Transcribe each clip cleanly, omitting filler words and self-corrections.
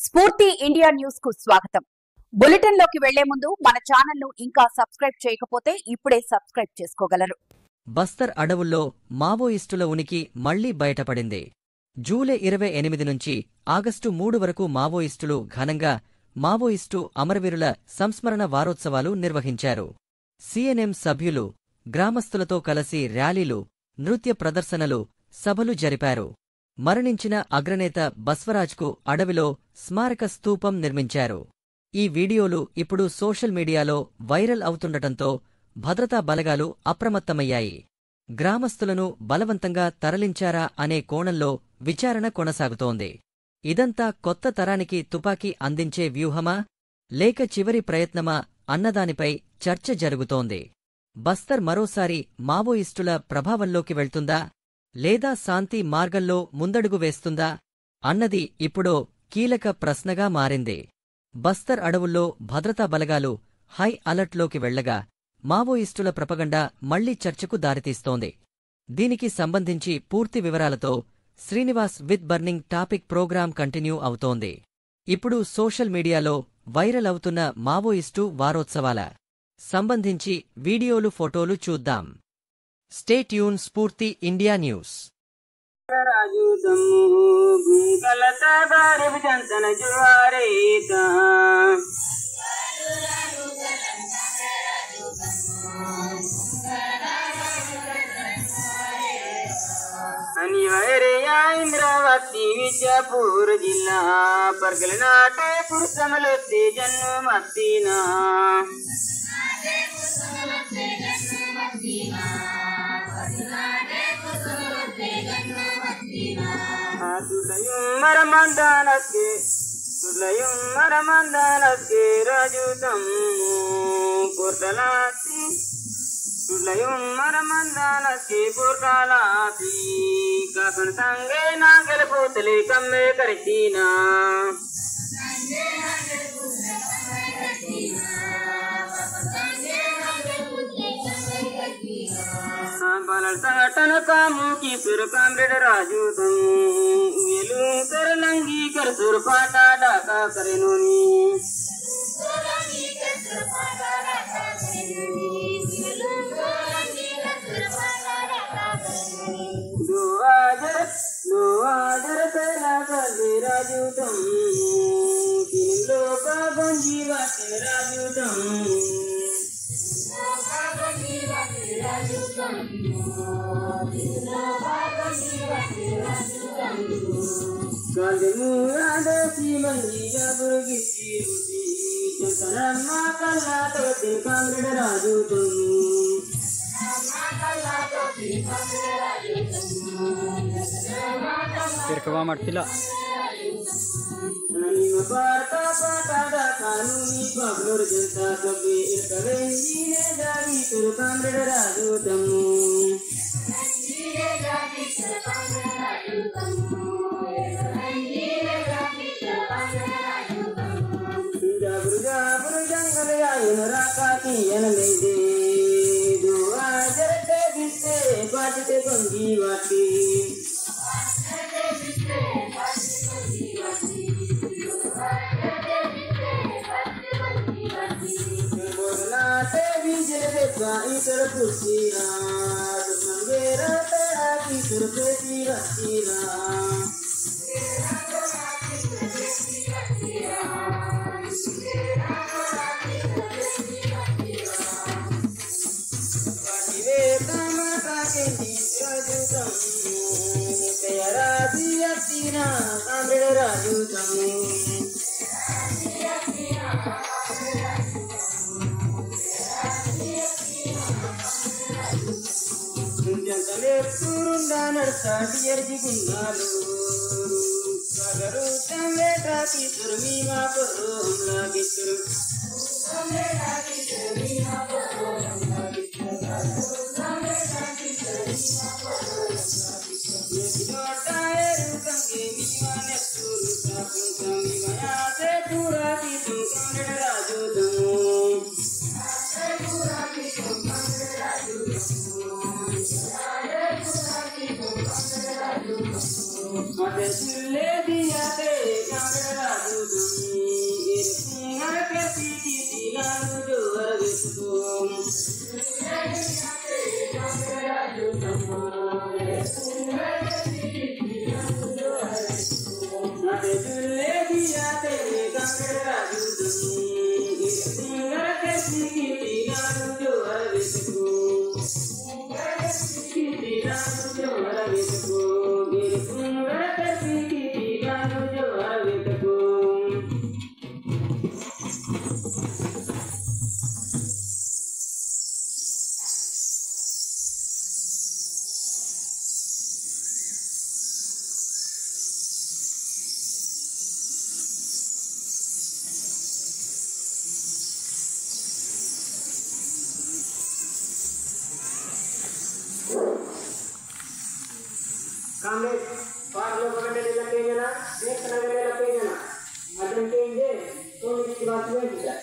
స్ఫూర్తి India news కు స్వాగతం. బులెటిన్ లోకి వెళ్లే ముందు మన ఛానల్ ను ఇంకా సబ్స్క్రైబ్ చేయకపోతే ఇప్పుడే సబ్స్క్రైబ్ చేసుకోగలరు. బస్తర్ అడవుల్లో మావోయిస్టుల ఉనికి మళ్లీ బయటపడింది. జూలై 28 నుంచి ఆగస్టు 3 వరకు మావోయిస్టులు ఘనంగా మావోయిస్టు అమరవీరుల సంస్మరణ వారోత్సవాలు నిర్వహించారు. సిఎన్ఎం సభ్యులు గ్రామస్తులతో కలిసి ర్యాలీలు, నృత్య ప్రదర్శనలు, సభలు జరిపారు. మరణించిన అగ్రనేత బస్వరాజ్కు అడవిలో స్మారక స్తూపం నిర్మించారు. ఈ వీడియోలు ఇప్పుడు సోషల్ మీడియాలో వైరల్ అవుతుండటంతో భద్రతా బలగాలు అప్రమత్తమయ్యాయి. గ్రామస్తులను బలవంతంగా తరలించారా అనే కోణంలో విచారణ కొనసాగుతోంది. ఇదంతా కొత్త తరానికి తుపాకీ అందించే వ్యూహమా, లేక చివరి ప్రయత్నమా అన్నదానిపై చర్చ జరుగుతోంది. బస్తర్ మరోసారి మావోయిస్టుల ప్రభావంలోకి వెళ్తుందా, లేదా శాంతి మార్గంలో ముందడుగు వేస్తుందా అన్నది ఇప్పుడో కీలక ప్రశ్నగా మారింది. బస్తర్ అడవుల్లో భద్రతా బలగాలు హై అలర్ట్లోకి వెళ్లగా మావోయిస్టుల ప్రపగండా మళ్లీ చర్చకు దారితీస్తోంది. దీనికి సంబంధించి పూర్తి వివరాలతో Srinivas with burning topic programme continue అవుతోంది. ఇప్పుడు సోషల్ మీడియాలో వైరల్ అవుతున్న మావోయిస్టు వారోత్సవాల సంబంధించి వీడియోలు, ఫోటోలు చూద్దాం. స్టే ట్యూన్ స్ఫూర్తి ఇండియా న్యూస్. इंद्रावती विजापुर जिला परगलनाटे पुरसमलते जन्मतीना मरमंदानस्के राजुदम पुरतलासी सुलयुम मरमंदानस्के पुरतलासी काकन संगे नागल पुतले कम्मे करतीना बालल संगठन कामू की सुर कामरेड राजू तुम वेलू कर लंगी कर सुर पाटा डाका करे नोनी दो आजर पहला कर राजू तुम तीन लोका गंजी वाटे राजू तुम Kalemu ada si mandiga bergisi rusi, jangan makan atau tingkang beraju temu. Terkawa martila. Nani mabata pada kanuni baglor jenta kabe irkavenji ne jadi turkang beraju temu. Rakati yang lede dua jerte biste bajte kongi wati borna te bijle betwa isar kusina mangera tera kisur peti rasina Mate chile diya te kamera वेतको मेरे सुंदर करती की गानो जो वेतको कामले पार लोग बगड़े लगे जना देख लगे लगे जना मदन के ये तो इसकी बात में ही है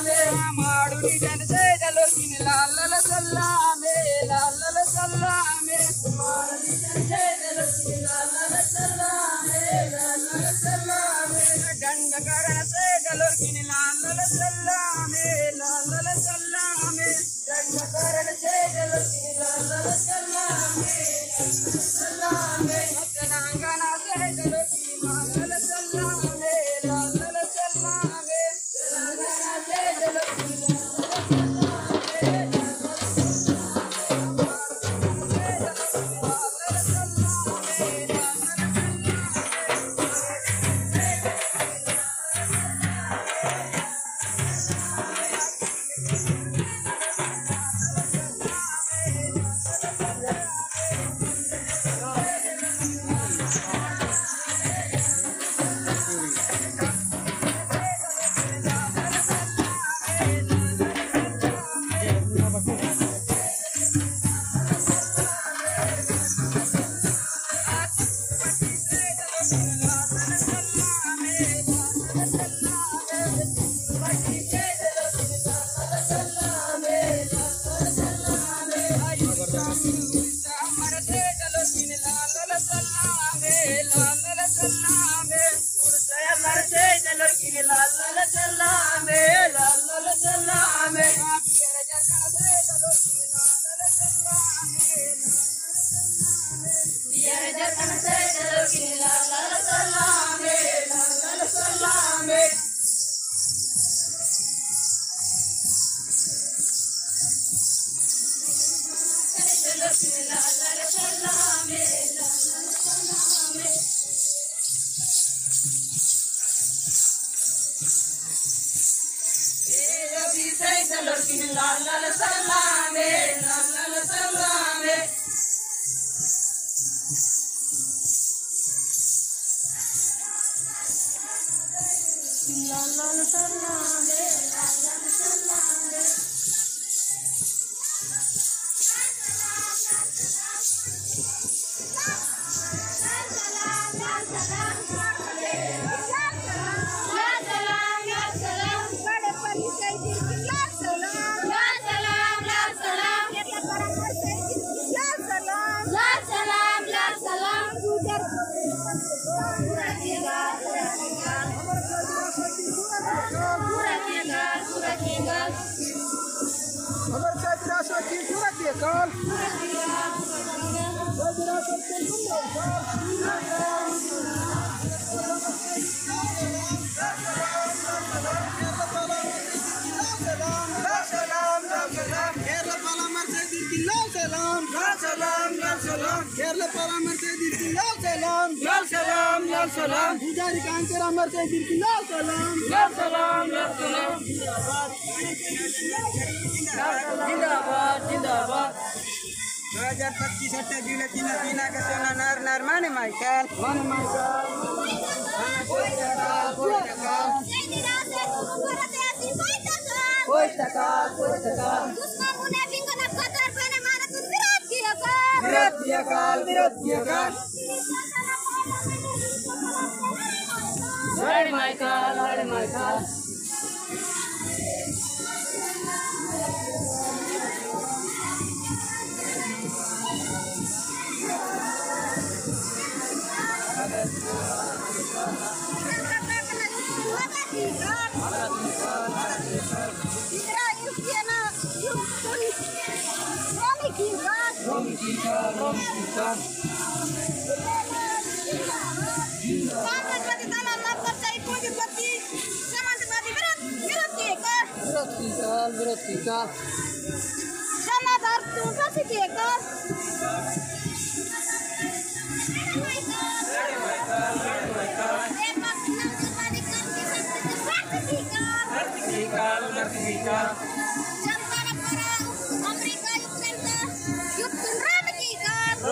माडुनी जन से चलो किन लाल लाल सलामे लाल लाल सलामे माडुनी जन से चलो किन लाल लाल सलामे लाल लाल सलामे डंग करण से चलो किन लाल लाल सलामे लाल लाल सलामे डंग करण से चलो किन लाल लाल सलामे सलामे नांगना से चलो किन लाल लाल सलामे लाल लाल सलामे नांगना से चलो किन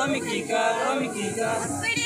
Romi Kika.